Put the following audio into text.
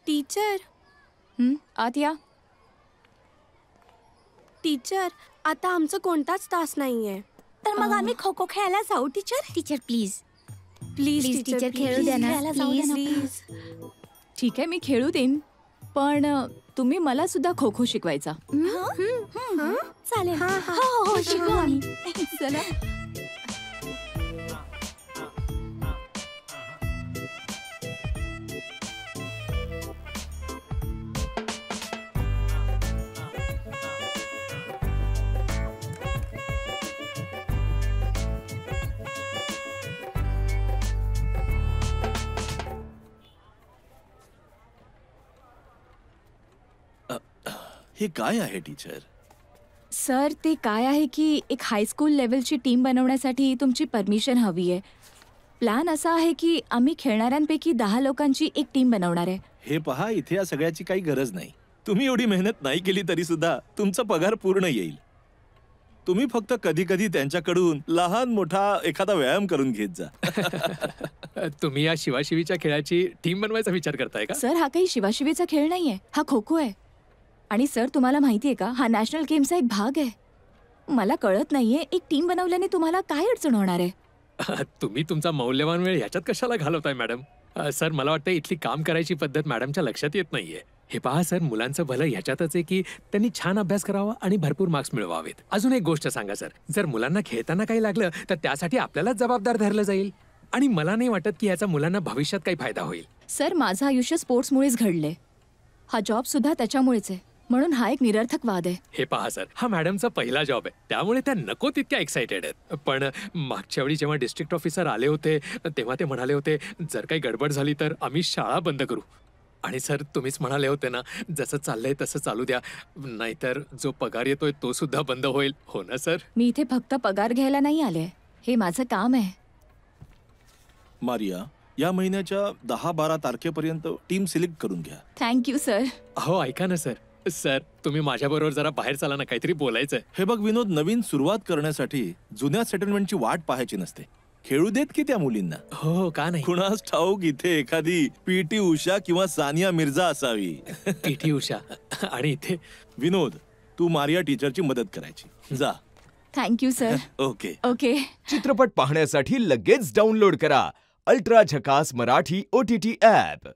Teacher. आत या. Teacher, आता आमचं कोणताच तास नाहीये. तर मग आम्ही खो खो खेळायला जाऊ teacher. Teacher please please teacher खेळू द्या ना प्लीज. ठीक आहे, मी खेळू देईन, पण तुम्ही मला सुद्धा खो खो शिकवायचा. चालेल. हो शिकू आम्ही. चला. हे काय आहे टीचर? सर, ते काय आहे की एक हायस्कूल लेवलची टीम बनवण्यासाठी तुमची परमिशन हवी आहे. प्लॅन असा आहे की आम्ही खेळणाऱ्यांपैकी 10 लोकांची एक टीम बनवणार आहे. हे पहा, इथे या सगळ्याची काही गरज नाही. तुम्ही एवढी मेहनत नाही केली तरी सुद्धा तुमचा पगार पूर्ण येईल. तुम्ही फक्त कधी कधी त्यांच्याकडून लहान मोठा एखादा व्यायाम करून घेत जा. तुम्ही या शिवाशिवीच्या खेळाची टीम बनवायचा विचार करताय का? सर, हा काही शिवाशिवीचा खेळ नाहीये, हा खो खो आहे. आणि सर, तुम्हाला माहिती आहे का, हा नॅशनल गेमचा एक भाग आहे. मला कळत नाहीये, एक टीम बनवल्याने तुम्हाला काय अडचण होणार आहे? तुम्ही तुमचा मौल्यवान वेळ ह्याच्यात कशाला घालवताय मॅडम? सर, मला वाटतं इथली काम करायची पद्धत मॅडमच्या लक्षात येत नाहीये. हे पहा सर, मुलांचं भलं ह्याच्यातच आहे की त्यांनी छान अभ्यास करावा आणि भरपूर मार्क्स मिळवावेत. अजून एक गोष्ट सांगा सर, जर मुलांना खेळताना काही लागलं तर त्यासाठी आपल्यालाच जबाबदार धरलं जाईल. आणि मला नाही वाटत की याचा मुलांना भविष्यात काही फायदा होईल. सर, माझं आयुष्य स्पोर्ट्समुळेच घडले. हा जॉब सुद्धा त्याच्यामुळेच आहे, म्हणून हा एक निरर्थक वाद आहे. हे पहा सर, हा मॅडमचा पहिला जॉब आहे, त्यामुळे त्या नको तितक्या एक्साइटेड आहेत. पण मागच्या वेळी जेव्हा डिस्ट्रिक्ट ऑफिसर आले होते तेव्हा ते म्हणाले होते जर काही गडबड झाली तर आम्ही शाळा बंद करू. आणि सर, तुम्हीच म्हणाले होते ना, जसं चाललंय तसं चालू द्या, नाहीतर जो पगार येतोय तो सुद्धा बंद होईल. हो ना सर? मी इथे फक्त पगार घ्यायला नाही आले, हे माझं काम आहे. मारिया, या महिन्याच्या 10-12 तारखेपर्यंत टीम सिलेक्ट करून घ्या. Thank you sir. हो ऐका ना सर, सर तुम्ही माझ्याबरोबर जरा बाहेर चला ना, काहीतरी बोलायचंय. हे बघ विनोद, नवीन सुरुवात करण्यासाठी जुन्या सेटलमेंटची वाट पाहायची नसते. खेळू देत की त्या मुलींना. हो का नाही? कुणास ठाऊक इथे एखादी पीटी उषा किंवा सानिया मिर्झा असावी. पीटी उषा आणि इथे विनोद, तू मारिया टीचरची मदत करायची. जा. Thank you sir. ओके. ओके. चित्रपट पाहण्यासाठी लगेच डाउनलोड करा अल्ट्रा झकास मराठी OTT ॲप.